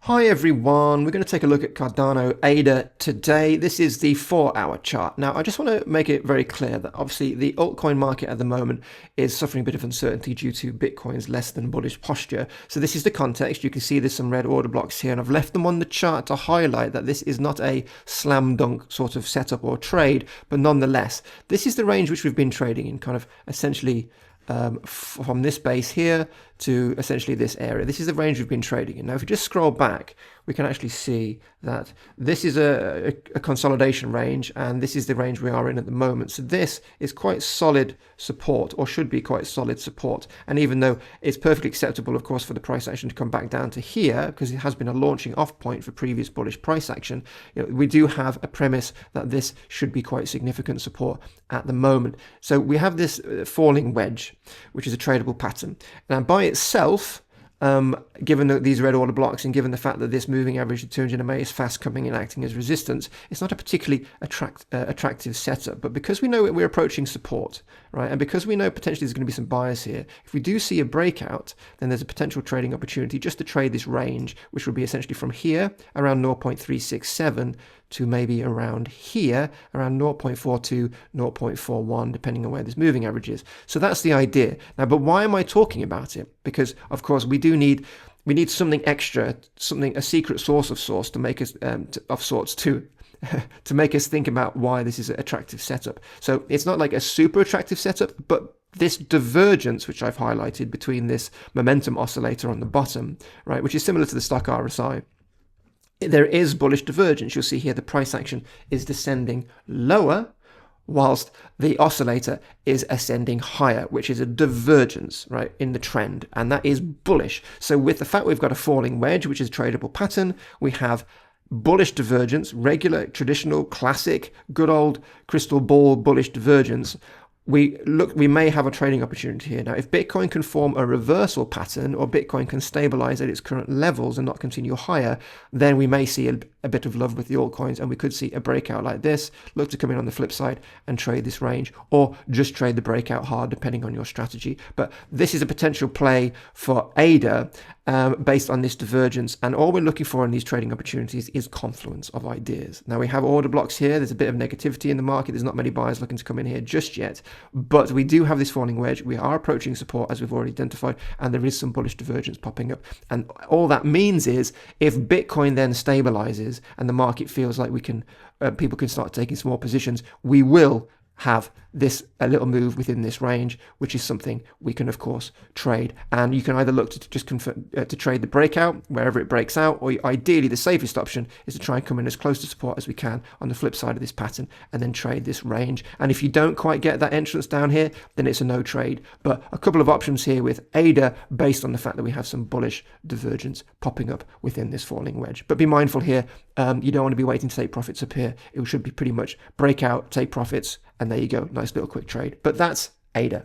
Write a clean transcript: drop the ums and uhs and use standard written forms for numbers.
Hi everyone, we're going to take a look at Cardano ADA today. This is the 4-hour chart. Now I just want to make it very clear that obviously the altcoin market at the moment is suffering a bit of uncertainty due to Bitcoin's less than bullish posture. So this is the context. You can see there's some red order blocks here and I've left them on the chart to highlight that this is not a slam dunk sort of setup or trade, but nonetheless, this is the range which we've been trading in, kind of essentially from this base here to essentially this area. This is the range we've been trading in. Now, if we just scroll back, we can actually see that this is a consolidation range, and this is the range we are in at the moment. So this is quite solid support, or should be quite solid support. And even though it's perfectly acceptable, of course, for the price action to come back down to here, because it has been a launching off point for previous bullish price action, we do have a premise that this should be quite significant support at the moment. So we have this falling wedge, which is a tradable pattern. Now, by itself, given these red order blocks and given the fact that this moving average of 200 MA is fast coming and acting as resistance, it's not a particularly attractive setup. But because we know we're approaching support, right, and because we know potentially there's going to be some buyers here, if we do see a breakout, then there's a potential trading opportunity just to trade this range, which would be essentially from here around 0.367 to maybe around here, around 0.42, 0.41, depending on where this moving average is. So that's the idea. Now, but why am I talking about it? Because, of course, we need something extra, a secret source of sorts to make us, to make us think about why this is an attractive setup. So it's not like a super attractive setup, but this divergence, which I've highlighted between this momentum oscillator on the bottom, right, which is similar to the stock RSI, there is bullish divergence. You'll see here the price action is descending lower whilst the oscillator is ascending higher, which is a divergence, right, in the trend, and that is bullish. So with the fact we've got a falling wedge, which is a tradable pattern, we have bullish divergence, regular, traditional, classic, good old crystal ball bullish divergence. We may have a trading opportunity here. Now, if Bitcoin can form a reversal pattern, or Bitcoin can stabilize at its current levels and not continue higher, then we may see a bit of love with the altcoins, and we could see a breakout like this, look to come in on the flip side and trade this range, or just trade the breakout hard, depending on your strategy. But this is a potential play for ADA based on this divergence, and all we're looking for in these trading opportunities is confluence of ideas. Now, we have order blocks here. There's a bit of negativity in the market. There's not many buyers looking to come in here just yet. But we do have this falling wedge. We are approaching support, as we've already identified, and there is some bullish divergence popping up. And all that means is if Bitcoin then stabilizes and the market feels like people can start taking small positions, we will have a little move within this range, which is something we can, of course, trade. And you can either look to just to trade the breakout wherever it breaks out, or ideally the safest option is to try and come in as close to support as we can on the flip side of this pattern and then trade this range. And if you don't quite get that entrance down here, then it's a no trade. But a couple of options here with ADA based on the fact that we have some bullish divergence popping up within this falling wedge. But be mindful here, you don't want to be waiting to take profits up here. It should be pretty much breakout, take profits, and there you go. Nice little quick trade. But that's ADA.